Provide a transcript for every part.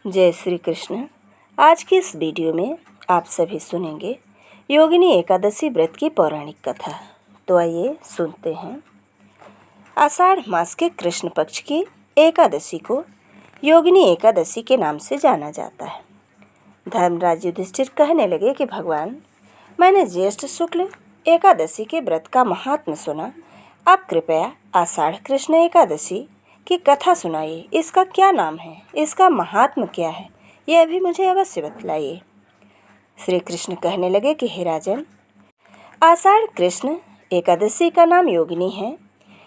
जय श्री कृष्ण। आज की इस वीडियो में आप सभी सुनेंगे योगिनी एकादशी व्रत की पौराणिक कथा। तो आइए सुनते हैं। आषाढ़ मास के कृष्ण पक्ष की एकादशी को योगिनी एकादशी के नाम से जाना जाता है। धर्मराज युधिष्ठिर कहने लगे कि भगवान, मैंने ज्येष्ठ शुक्ल एकादशी के व्रत का महात्म्य सुना। आप कृपया आषाढ़ कृष्ण एकादशी की कथा सुनाइए। इसका क्या नाम है, इसका महात्म्य क्या है, यह भी मुझे अवश्य बतलाइए। श्री कृष्ण कहने लगे कि हे राजन, आषाढ़ कृष्ण एकादशी का नाम योगिनी है।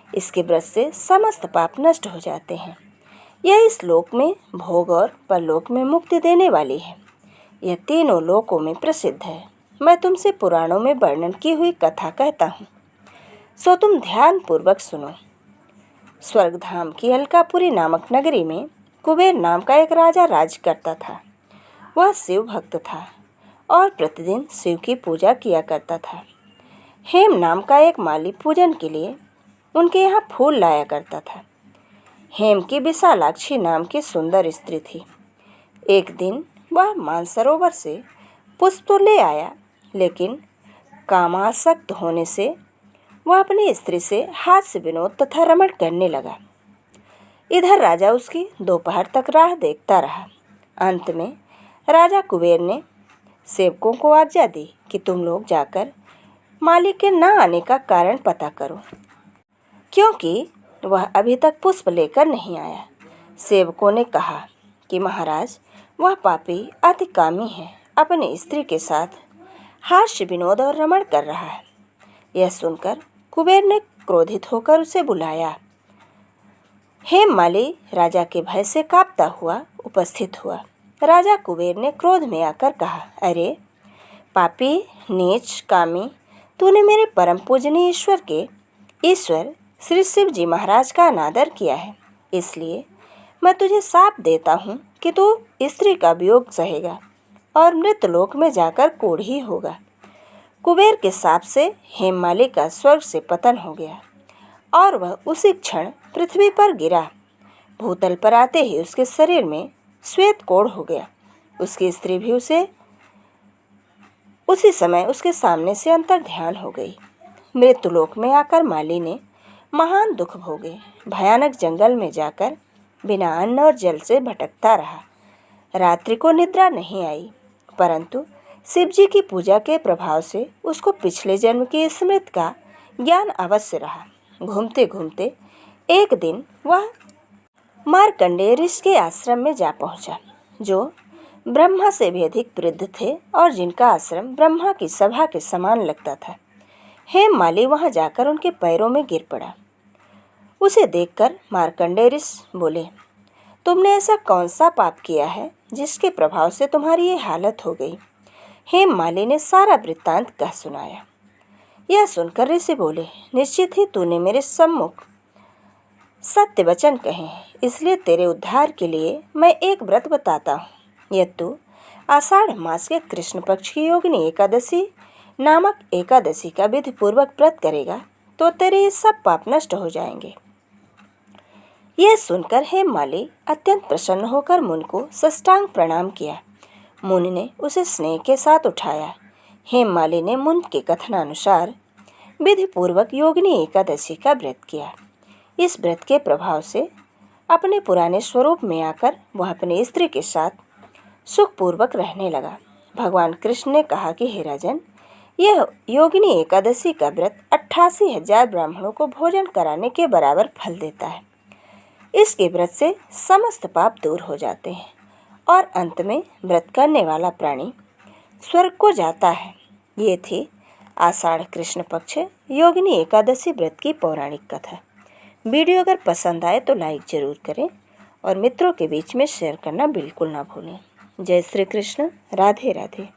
इसके व्रत से समस्त पाप नष्ट हो जाते हैं। यह इस लोक में भोग और परलोक में मुक्ति देने वाली है। यह तीनों लोकों में प्रसिद्ध है। मैं तुमसे पुराणों में वर्णन की हुई कथा कहता हूँ, सो तुम ध्यान पूर्वक सुनो। स्वर्गधाम की अलकापुरी नामक नगरी में कुबेर नाम का एक राजा राज करता था। वह शिव भक्त था और प्रतिदिन शिव की पूजा किया करता था। हेम नाम का एक माली पूजन के लिए उनके यहाँ फूल लाया करता था। हेम की विशालाक्षी नाम की सुंदर स्त्री थी। एक दिन वह मानसरोवर से पुष्प तो ले आया, लेकिन कामासक्त होने से वह अपनी स्त्री से हास्य विनोद तथा रमण करने लगा। इधर राजा उसकी दोपहर तक राह देखता रहा। अंत में राजा कुबेर ने सेवकों को आज्ञा दी कि तुम लोग जाकर मालिक के न आने का कारण पता करो, क्योंकि वह अभी तक पुष्प लेकर नहीं आया। सेवकों ने कहा कि महाराज, वह पापी अति कामी है, अपनी स्त्री के साथ हास्य विनोद और रमण कर रहा है। यह सुनकर कुबेर ने क्रोधित होकर उसे बुलाया। हेममाली राजा के भय से कांपता हुआ उपस्थित हुआ। राजा कुबेर ने क्रोध में आकर कहा, अरे पापी, नीच, कामी, तूने मेरे परम पूजनीय ईश्वर श्री शिव जी महाराज का अनादर किया है। इसलिए मैं तुझे शाप देता हूँ कि तू स्त्री का वियोग सहेगा और मृतलोक में जाकर कोढ़ी होगा। कुबेर के शाप से हेममाली का स्वर्ग से पतन हो गया और वह उसी क्षण पृथ्वी पर गिरा। भूतल पर आते ही उसके शरीर में श्वेत कोढ़ हो गया। उसकी स्त्री भी उसी समय उसके सामने से अंतर्ध्यान हो गई। मृत्युलोक में आकर माली ने महान दुख भोगे। भयानक जंगल में जाकर बिना अन्न और जल से भटकता रहा। रात्रि को निद्रा नहीं आई, परंतु शिव जी की पूजा के प्रभाव से उसको पिछले जन्म की स्मृति का ज्ञान अवश्य रहा। घूमते घूमते एक दिन वह मार्कंडेय ऋषि के आश्रम में जा पहुंचा, जो ब्रह्मा से भी अधिक वृद्ध थे और जिनका आश्रम ब्रह्मा की सभा के समान लगता था। हेममाली वहां जाकर उनके पैरों में गिर पड़ा। उसे देखकर मार्कंडेय ऋषि बोले, तुमने ऐसा कौन सा पाप किया है जिसके प्रभाव से तुम्हारी ये हालत हो गई। हेममाली ने सारा वृत्तांत कह सुनाया। यह सुनकर ऋषि बोले, निश्चित ही तूने मेरे सम्मुख सत्य वचन कहे हैं, इसलिए तेरे उद्धार के लिए मैं एक व्रत बताता हूँ। यदि तू आषाढ़ मास के कृष्ण पक्ष की योगिनी एकादशी नामक एकादशी का विधि पूर्वक व्रत करेगा तो तेरे ये सब पाप नष्ट हो जाएंगे। यह सुनकर हेममाली अत्यंत प्रसन्न होकर मुनि को साष्टांग प्रणाम किया। मुनि ने उसे स्नेह के साथ उठाया। हेममाली ने मुनि के कथनानुसार विधि पूर्वक योगिनी एकादशी का व्रत किया। इस व्रत के प्रभाव से अपने पुराने स्वरूप में आकर वह अपनी स्त्री के साथ सुखपूर्वक रहने लगा। भगवान कृष्ण ने कहा कि हे राजन, यह योगिनी एकादशी का व्रत 88,000 ब्राह्मणों को भोजन कराने के बराबर फल देता है। इसके व्रत से समस्त पाप दूर हो जाते हैं और अंत में व्रत करने वाला प्राणी स्वर्ग को जाता है। ये थी आषाढ़ कृष्ण पक्ष योगिनी एकादशी व्रत की पौराणिक कथा। वीडियो अगर पसंद आए तो लाइक ज़रूर करें और मित्रों के बीच में शेयर करना बिल्कुल ना भूलें। जय श्री कृष्ण। राधे राधे।